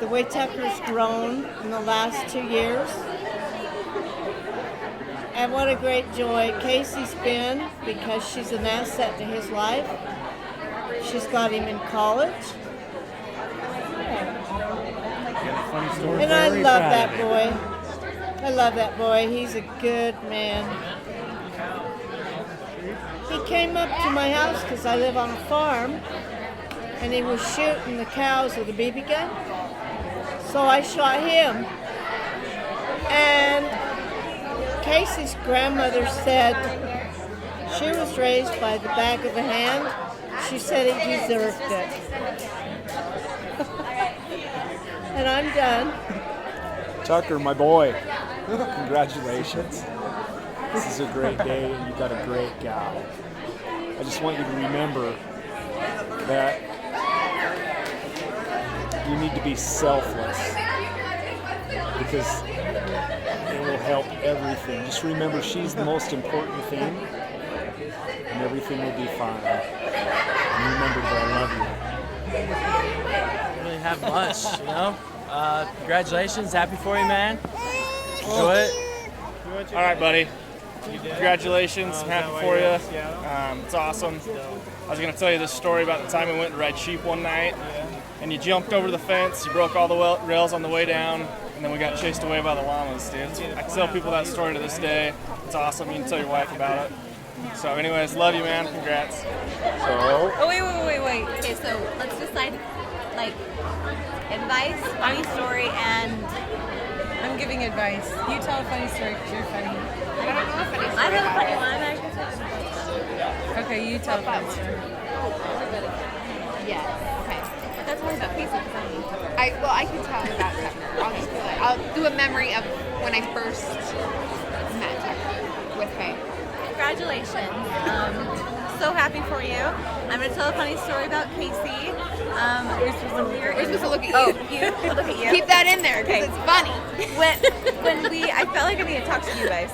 the way Tucker's grown in the last 2 years. And what a great joy Caysie's been, because she's an asset to his life. She's got him in college. And I love that boy. I love that boy. He's a good man. He came up to my house because I live on a farm, and he was shooting the cows with a BB gun. So I shot him. And Caysie's grandmother said she was raised by the back of the hand. She said he deserved it. And I'm done. Tucker, my boy, congratulations. This is a great day, and you got a great gal. I just want you to remember that you need to be selfless, because it will help everything. Just remember, she's the most important thing, and everything will be fine. And remember that I love you. I don't really have much, you know? Congratulations, happy for you, man. Enjoy it. All right, buddy. Congratulations, I'm happy for you. It's awesome. I was going to tell you this story about the time we went to ride sheep one night, and you jumped over the fence, you broke all the rails on the way down, and then we got chased away by the llamas, dude. I tell people that story to this day. It's awesome. You can tell your wife about it. So anyways, love you, man. Congrats. Oh, wait. Okay, so let's decide, like, advice, funny story, and... I'm giving advice. You tell a funny story because you're funny. I don't know a funny story. I have a funny one. Okay, you tell a funny story. Yes. Okay. That's more about Caysie because I can tell about Tucker. I'll do a memory of when I first met Tucker with Faye. Congratulations. So happy for you. I'm going to tell a funny story about Caysie. We're supposed to look at you. Oh, you? Look at you. Keep that in there because it's funny. I felt like I need to talk to you guys.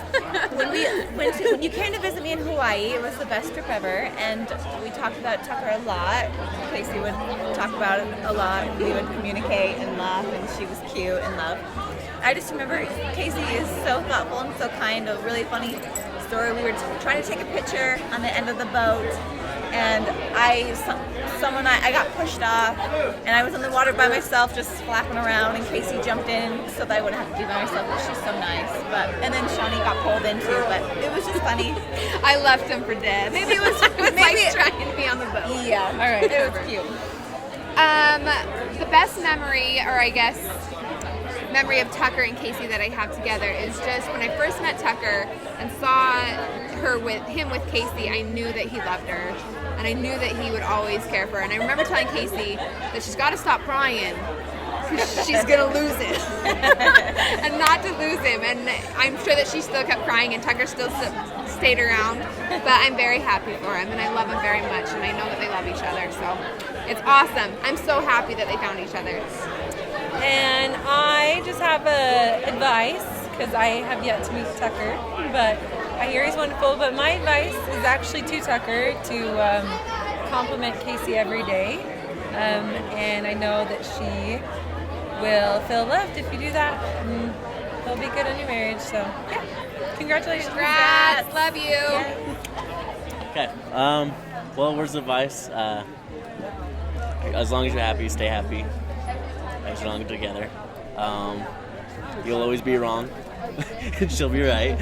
When you came to visit me in Hawaii, it was the best trip ever, and we talked about Tucker a lot. Caysie would talk about it a lot. We would communicate and laugh, and she was cute and loved. I just remember Caysie is so thoughtful and so kind. A really funny story. We were trying to take a picture on the end of the boat, and I got pushed off, and I was in the water by myself, just flapping around, and Caysie jumped in so that I wouldn't have to be by myself, but she's so nice. And then Shawnee got pulled in too, but it was just funny. I left him for dead. Maybe it was like trying to be on the boat. Yeah, all right, it was cute. The best memory, or I guess memory of Tucker and Caysie that I have together is just when I first met Tucker and saw him with Caysie, I knew that he loved her, and I knew that he would always care for her. And I remember telling Caysie that she's got to stop crying because she's gonna lose it, and not to lose him. And I'm sure that she still kept crying, and Tucker still stayed around. But I'm very happy for him, and I love him very much, and I know that they love each other. So it's awesome. I'm so happy that they found each other. And I just have advice, because I have yet to meet Tucker, but I hear he's wonderful. But my advice is actually to Tucker to compliment Caysie every day. And I know that she will feel loved if you do that. And it'll be good on your marriage. So, yeah. Congratulations. Congrats. Love you. Yeah. Okay. Well, words of advice. As long as you're happy, stay happy. As long as you're together. You'll always be wrong. And she'll be right.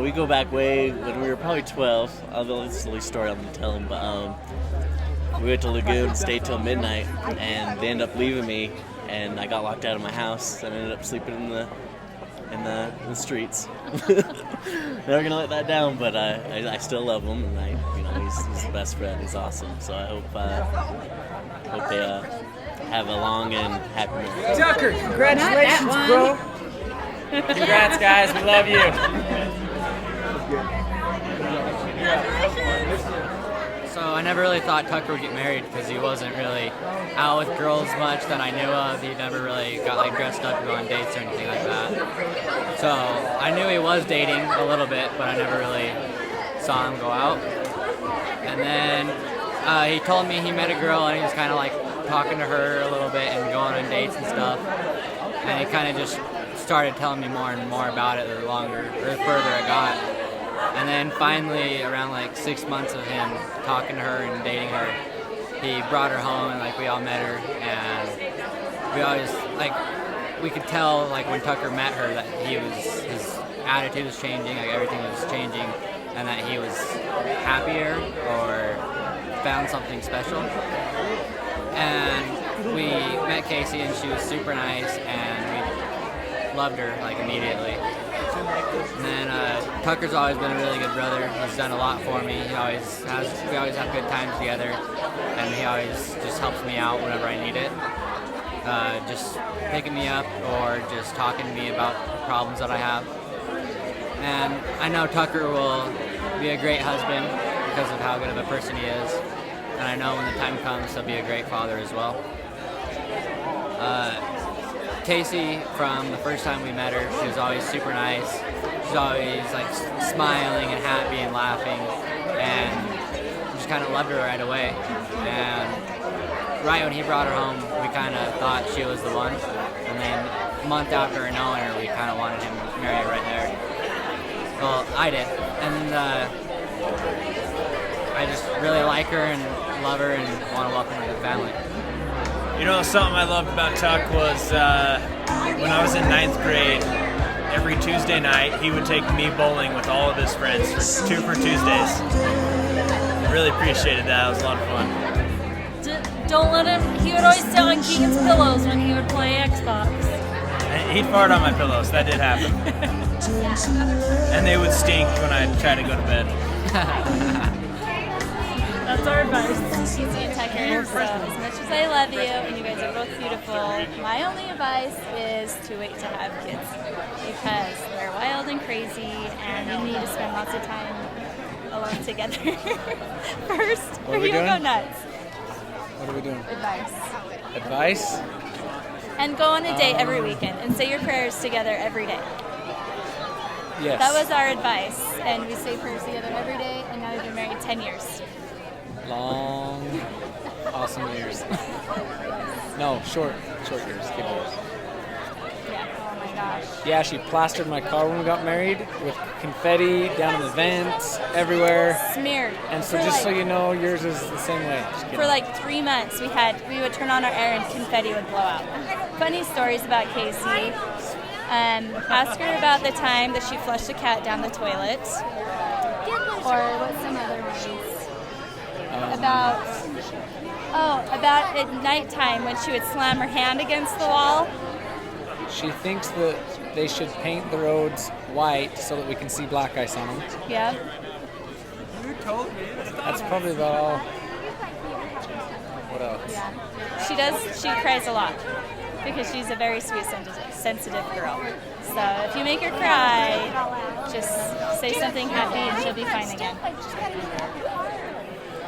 We go back way when we were probably 12. This is a silly story I'm going to tell him, but we went to Lagoon, stayed till midnight, and they ended up leaving me, and I got locked out of my house and ended up sleeping in the streets. Never gonna let that down, but I still love him, and he's the best friend. He's awesome. So I hope they have a long and happy marriage. Tucker, congratulations, bro. Congrats, guys. We love you. So I never really thought Tucker would get married because he wasn't really out with girls much that I knew of. He never really got dressed up to go on dates or anything like that. So I knew he was dating a little bit, but I never really saw him go out. And then he told me he met a girl and he was kind of like talking to her a little bit and going on dates and stuff. And he kind of just started telling me more and more about it the further it got. And then finally, around like 6 months of him talking to her and dating her, he brought her home and like we all met her, and we always we could tell like when Tucker met her that his attitude was changing, like everything was changing, and that he was happier or found something special. And we met Caysie and she was super nice and we loved her like immediately. And then Tucker's always been a really good brother. He's done a lot for me. We always have good times together, and he always just helps me out whenever I need it. Just picking me up or just talking to me about problems that I have. And I know Tucker will be a great husband because of how good of a person he is. And I know when the time comes, he'll be a great father as well. Caysie, from the first time we met her, she was always super nice. She's always like smiling and happy and laughing, and just kind of loved her right away. And right when he brought her home, we kind of thought she was the one. And then a month after knowing her, we kind of wanted him to marry her right there. Well, I did, and I just really like her and love her and want to welcome her to the family. You know, something I loved about Tuck was when I was in 9th grade, every Tuesday night, he would take me bowling with all of his friends for 2 for Tuesdays. I really appreciated that. It was a lot of fun. Don't let him. He would always sit on Keegan's pillows when he would play Xbox. And he'd fart on my pillows. That did happen. And they would stink when I tried to go to bed. That's our advice. Caysie and Tucker, so as much as I love you, and you guys are both beautiful, my only advice is to wait to have kids. Because they're wild and crazy, and you need to spend lots of time alone together first, or you'll go nuts. What are we doing? Advice. Advice? And go on a date every weekend, and say your prayers together every day. Yes. That was our advice, and we say prayers together every day, and now we've been married 10 years. Long, awesome years. No, short years, good years. Yeah, oh my gosh. Yeah, she plastered my car when we got married with confetti down in the vents, everywhere. Smeared. And so For just so like- you know, yours is the same way. Just kidding. For like 3 months, we would turn on our air and confetti would blow out. Funny stories about Caysie. Ask her about the time that she flushed a cat down the toilet. Or what's some other ones? About at nighttime when she would slam her hand against the wall. She thinks that they should paint the roads white so that we can see black ice on them. Yeah. That's probably about all. What else? Yeah. She cries a lot because she's a very sweet, sensitive girl. So if you make her cry, just say something happy and she'll be fine again.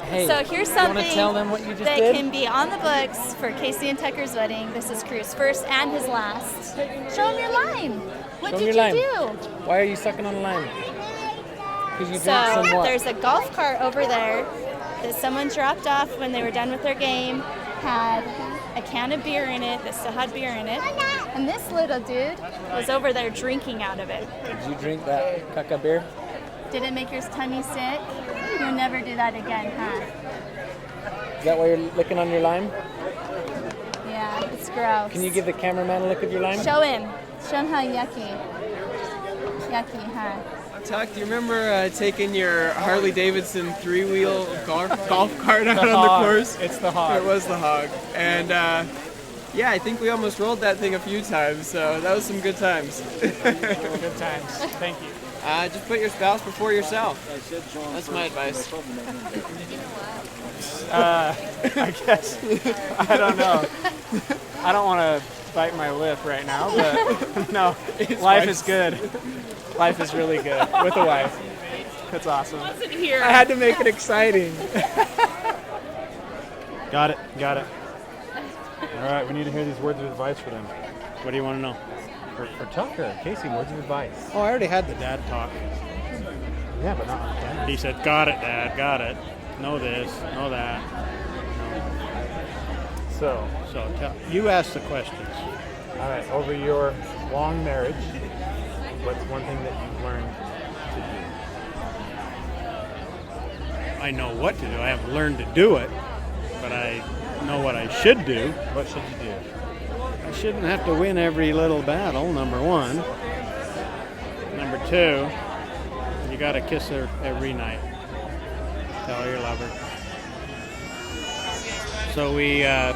Hey, So here's you something want to tell them what you just that did? can be on the books for Caysie and Tucker's wedding. This is Crew's first and his last. Show him your lime. What Show 'em did your you lime. do? Why are you sucking on the lime? Because you drank So some what? there's a golf cart over there that someone dropped off when they were done with their game. Had a can of beer in it that still had beer in it. And this little dude was over there drinking out of it. Did you drink that caca beer? Did it make your tummy sick? You'll never do that again, huh? Is that why you're licking on your lime? Yeah, it's gross. Can you give the cameraman a look at your lime? Show him. Show him how yucky. Yucky, huh? Tuck, do you remember taking your Harley Davidson three-wheel golf cart out on the Hog. course? It's the hog. It was the hog. And yeah, I think we almost rolled that thing a few times, so that was some good times. Good times. Thank you. Just put your spouse before yourself. That's my advice. I guess. I don't know. I don't want to bite my lip right now, but no, life is good. Life is really good with a wife. That's awesome. I had to make it exciting. Got it. All right, we need to hear these words of advice for them. What do you want to know? For Tucker, Caysie, words of advice. Oh, I already had the dad talk. Yeah, but not on camera. He said, got it, Dad, got it. know this, know that. So, You ask the questions. all right, over your long marriage, what's one thing that you've learned to I know what to do. I haven't learned to do it, but I know what I should do. do? What should you do? I shouldn't have to win every little battle, number one. Number two, you got to kiss her every night. Tell her you love her. So we had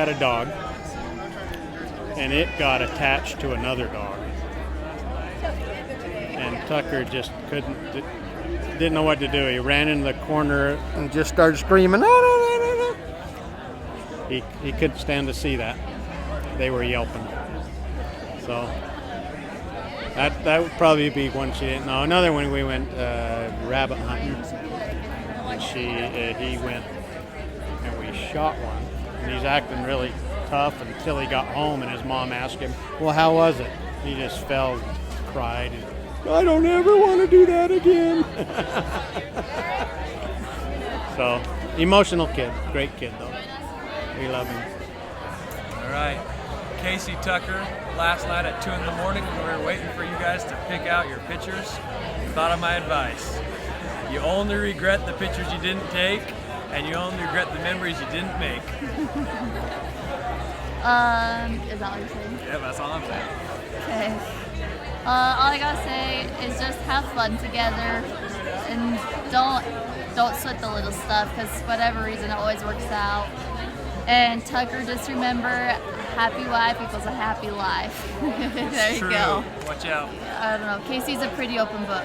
a dog, and it got attached to another dog. And Tucker just didn't know what to do. He ran into the corner and just started screaming. "No, no, no, no, no." He couldn't stand to see that. They were yelping. So that would probably be one she didn't know. Another one, we went rabbit hunting, and he went and we shot one. And he's acting really tough until he got home, and his mom asked him, "Well, how was it?" He just fell, cried. "I don't ever want to do that again." So, emotional kid. Great kid, though. We love him. All right. Caysie, Tucker, last night at 2 in the morning when we were waiting for you guys to pick out your pictures, thought of my advice. You only regret the pictures you didn't take, and you only regret the memories you didn't make. Is that what you're saying? Yeah, that's all I'm saying. Okay. All I gotta say is just have fun together, and don't sweat the little stuff, because whatever reason it always works out. And Tucker, just remember, happy wife equals a happy life. There you True. go. Watch out. I don't know. Caysie's a pretty open book.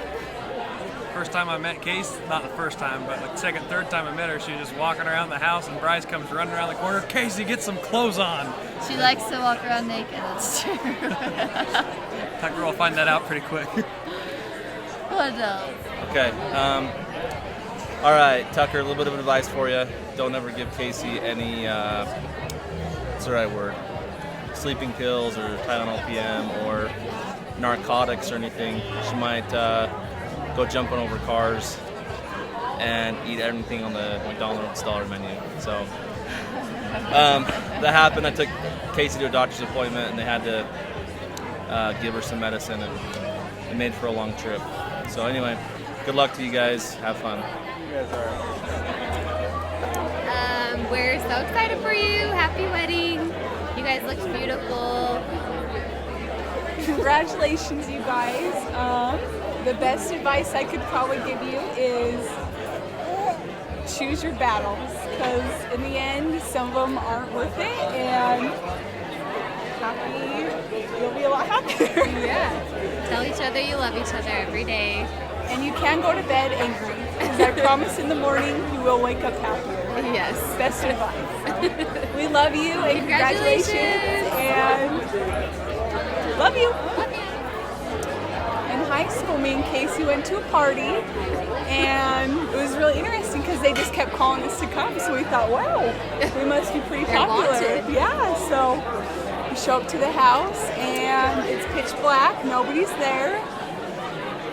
First time I met Caysie, not the first time, but the second, third time I met her, she was just walking around the house, and Bryce comes running around the corner. "Caysie, get some clothes on." She likes to walk around naked. That's true. Tucker will find that out pretty quick. What else? Okay. All right, Tucker, a little bit of advice for you. Don't ever give Caysie any, what's the right word? Sleeping pills or Tylenol PM or narcotics or anything. She might go jumping over cars and eat everything on the McDonald's dollar menu. So that happened. I took Caysie to a doctor's appointment, and they had to give her some medicine, and it made for a long trip. So anyway, good luck to you guys. Have fun. You guys are. We're so excited for you. Happy wedding. You guys look beautiful. Congratulations, you guys. The best advice I could probably give you is choose your battles, because in the end, some of them aren't worth it, and you'll be a lot happier. Yeah. Tell each other you love each other every day. And you can go to bed angry, because I promise in the morning you will wake up happier. Yes. Best advice. We love you, and congratulations. And love you. In high school, me and Caysie went to a party, and it was really interesting because they just kept calling us to come. So we thought, wow, we must be pretty popular. Wanted. Yeah, so we show up to the house, and it's pitch black. Nobody's there.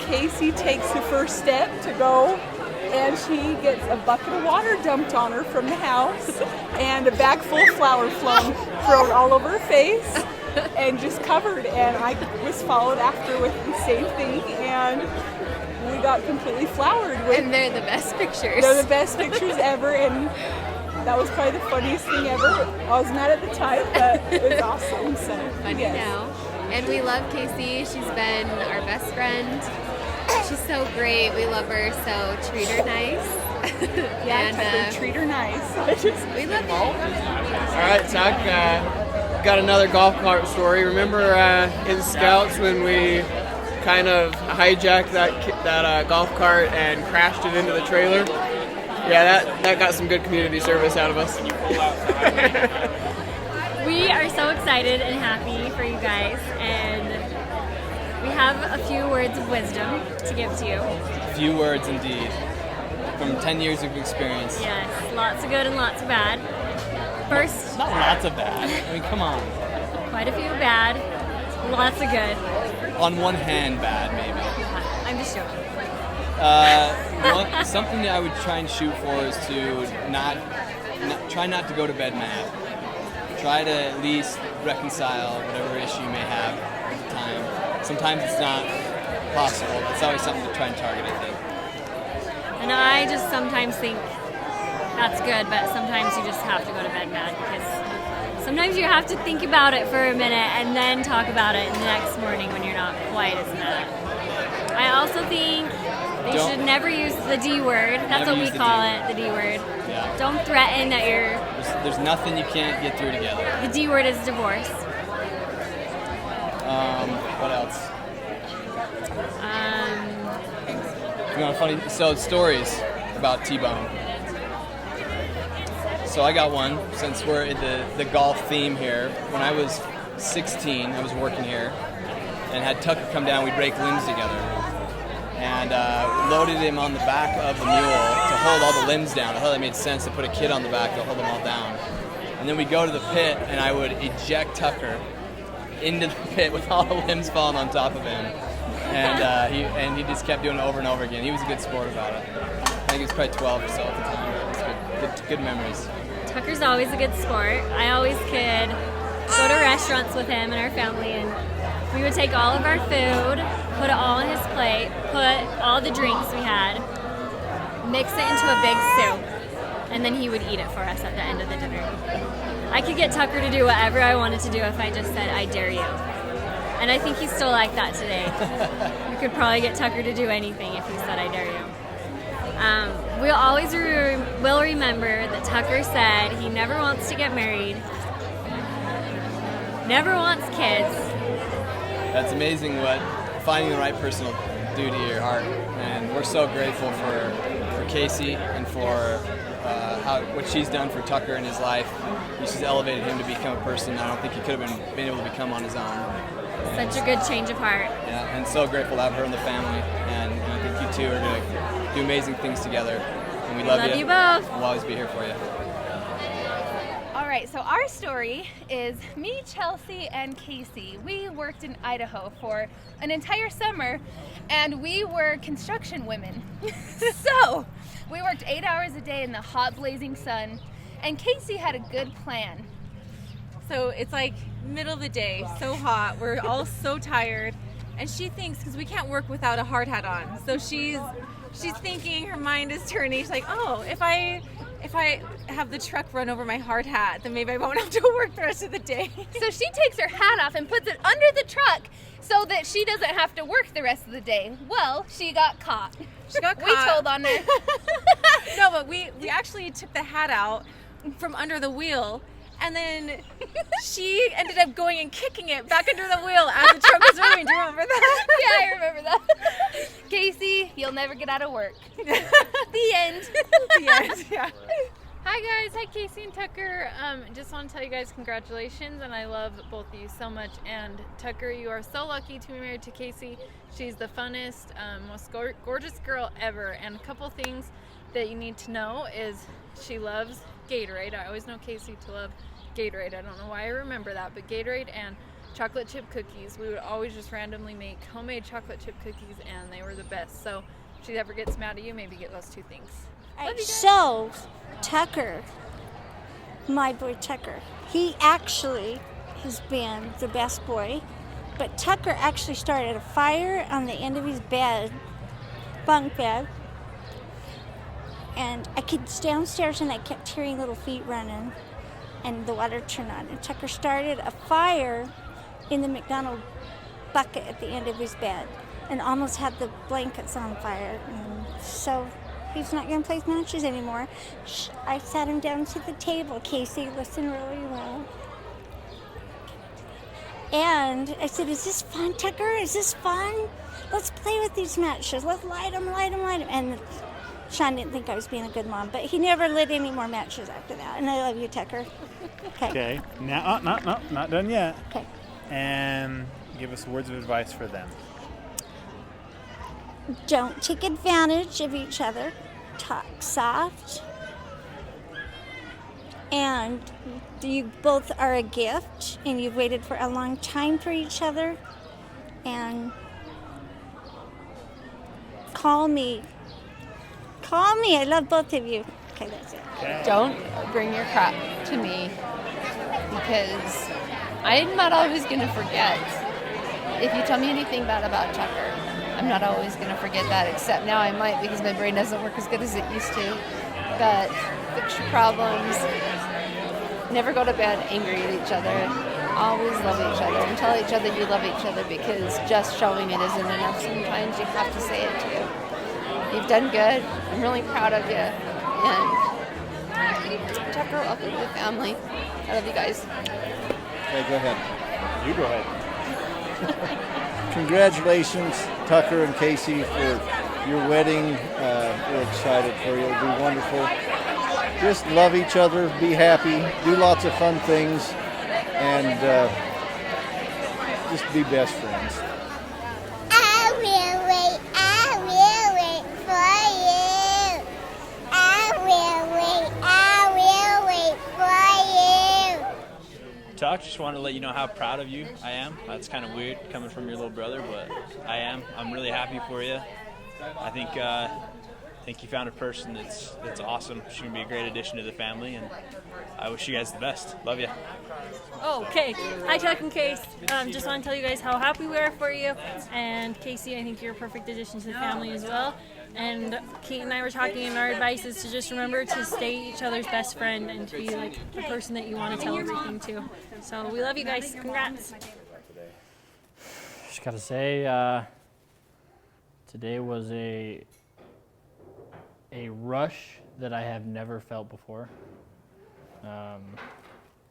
Caysie takes the first step to go, and she gets a bucket of water dumped on her from the house, and a bag full of flour thrown all over her face, and just covered. And I was followed after with the same thing, and we got completely floured. And they're the best pictures. They're the best pictures ever, and that was probably the funniest thing ever. I was mad at the time, but it was awesome. So, Funny yes. now. And we love Caysie. She's been our best friend. She's so great. We love her, so treat her nice. Yeah, Tucker, treat her nice. We love you. All right, Tuck, got another golf cart story. Remember in Scouts when we kind of hijacked that golf cart and crashed it into the trailer? Yeah, that got some good community service out of us. We are so excited and happy for you guys, and we have a few words of wisdom to give to you. Few words indeed. From 10 years of experience. Yes, lots of good and lots of bad. First, Not lots of bad. I mean, come on. quite a few bad, lots of good. On one hand, bad maybe. I'm just joking. Something that I would try and shoot for is to try not to go to bed mad. Try to at least reconcile whatever issue you may have at the time. Sometimes it's not possible. It's always something to try and target, I think. And I just sometimes think that's good, but sometimes you just have to go to bed mad because sometimes you have to think about it for a minute and then talk about it the next morning when you're not quite as mad. I also think you should never use the D word. That's what we call it, the D word. Yeah. Don't threaten that you're... There's nothing you can't get through together. The D word is divorce. What else? Funny. So stories about T-Bone. So I got one, since we're in the golf theme here. When I was 16, I was working here, and had Tucker come down. We'd break limbs together, and loaded him on the back of the mule to hold all the limbs down. I thought that made sense to put a kid on the back to hold them all down. And then we'd go to the pit, and I would eject Tucker into the pit with all the limbs falling on top of him. And he just kept doing it over and over again. He was a good sport about it. I think he was probably 12 or so at the time. It was good memories. Tucker's always a good sport. I always could go to restaurants with him and our family, and we would take all of our food, put it all on his plate, put all the drinks we had, mix it into a big soup, and then he would eat it for us at the end of the dinner. I could get Tucker to do whatever I wanted to do if I just said, "I dare you." And I think he's still like that today. You could probably get Tucker to do anything if he said, "I dare you." We'll always will remember that Tucker said he never wants to get married, never wants kids. That's amazing what finding the right person will do to your heart. And we're so grateful for Caysie and for what she's done for Tucker in his life. She's elevated him to become a person I don't think he could have been able to become on his own. Such a good change of heart. Yeah, and so grateful to have her in the family. And I think you two are going to do amazing things together. And we love you. Love you both. We'll always be here for you. All right, so our story is me, Chelsea, and Caysie. We worked in Idaho for an entire summer, and we were construction women. So we worked 8 hours a day in the hot, blazing sun, and Caysie had a good plan. So it's like middle of the day, so hot, we're all so tired, and she thinks, because we can't work without a hard hat on, so she's thinking, her mind is turning, she's like, oh, if I have the truck run over my hard hat, then maybe I won't have to work the rest of the day. So she takes her hat off and puts it under the truck so that she doesn't have to work the rest of the day. Well, she got caught. She got caught. We told on her. No, but we actually took the hat out from under the wheel, and then she ended up going and kicking it back under the wheel as the truck was moving. Do you remember that? Yeah, I remember that. Caysie, you'll never get out of work. The end. The end, yeah. Hi guys, hi Caysie and Tucker. Just want to tell you guys congratulations, and I love both of you so much. And Tucker, you are so lucky to be married to Caysie. She's the funnest, most gorgeous girl ever. And a couple things that you need to know is she loves Gatorade. I always know Caysie to love Gatorade. I don't know why I remember that, but Gatorade and chocolate chip cookies. We would always just randomly make homemade chocolate chip cookies, and they were the best. So if she ever gets mad at you, maybe get those two things. So, Tucker, my boy Tucker, he actually has been the best boy, but Tucker actually started a fire on the end of his bed, bunk bed, and I was downstairs and I kept hearing little feet running and the water turned on, and Tucker started a fire in the McDonald bucket at the end of his bed and almost had the blankets on fire, and so he's not going to play matches anymore. I sat him down to the table. Caysie, listen really well. And I said, is this fun, Tucker? Is this fun? Let's play with these matches. Let's light them. And Sean didn't think I was being a good mom, but he never lit any more matches after that. And I love you, Tucker. Okay. Now, not done yet. Okay. And give us words of advice for them. Don't take advantage of each other. Talk soft. And you both are a gift, and you've waited for a long time for each other. And call me. Call me. I love both of you. Okay, that's it. Don't bring your crap to me because I'm not always going to forget. If you tell me anything bad about Tucker, I'm not always going to forget that, except now I might because my brain doesn't work as good as it used to. But fix your problems. Never go to bed angry at each other. Always love each other and tell each other you love each other because just showing it isn't enough. Sometimes you have to say it too. You've done good. I'm really proud of you. And Tucker, welcome to the family. I love you guys. Okay, go ahead. You go ahead. Congratulations, Tucker and Caysie, for your wedding. We're excited for you. It'll be wonderful. Just love each other, be happy, do lots of fun things, and just be best friends. I will wait for you. I will wait for you. Tuck, just wanted to let you know how proud of you I am. That's kind of weird coming from your little brother, but I am. I'm really happy for you. I think you found a person that's awesome. She's going to be a great addition to the family, and I wish you guys the best. Love you. Okay. Hi, Tuck and Case. Just want to tell you guys how happy we are for you. And Caysie, I think you're a perfect addition to the family as well. And Kate and I were talking, and our advice is to just remember to stay each other's best friend and to be like the person that you want to tell everything to. So we love you guys. Congrats. Just gotta say, today was a rush that I have never felt before.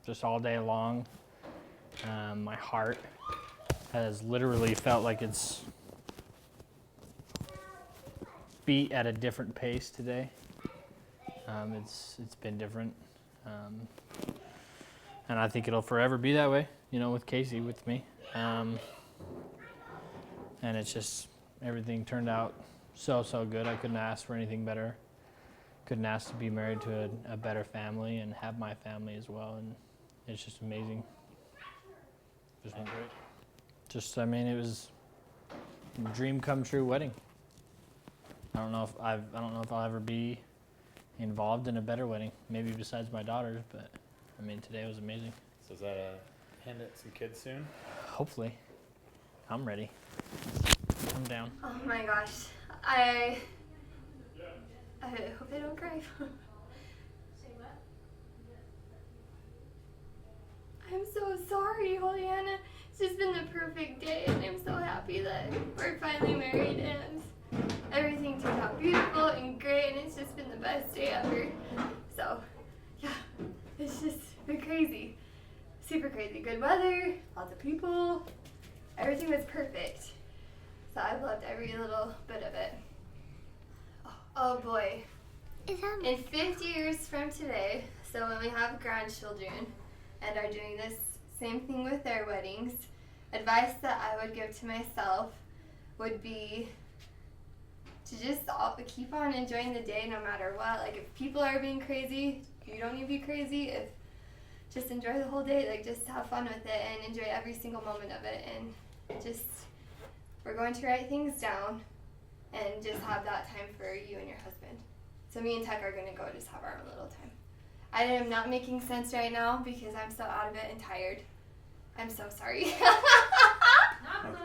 Just all day long, my heart has literally felt like it's beat at a different pace today. It's been different, and I think it'll forever be that way. You know, with Caysie, with me, and it's just everything turned out so good. I couldn't ask for anything better. Couldn't ask to be married to a better family and have my family as well, and it's just amazing. Just went great. Just, I mean, it was a dream come true wedding. I don't know if I'll ever be involved in a better wedding, maybe besides my daughter's, but I mean, today was amazing. So is that a hint at some kids soon? Hopefully. I'm ready. I'm down. Oh my gosh. I hope I don't cry. I'm so sorry, Juliana. It's just been the perfect day, and I'm so happy that we're finally married, and everything turned out beautiful and great, and it's just been the best day ever. So, yeah, it's just been crazy. Super crazy. Good weather, lots of people. Everything was perfect. So I've loved every little bit of it. Oh boy. In 50 years from today, so when we have grandchildren and are doing this same thing with their weddings, advice that I would give to myself would be to just keep on enjoying the day no matter what. Like, if people are being crazy, you don't need to be crazy. Just enjoy the whole day, like, just have fun with it and enjoy every single moment of it, and just, we're going to write things down and just have that time for you and your husband. So me and Tuck are going to go just have our own little time. I am not making sense right now because I'm so out of it and tired. I'm so sorry.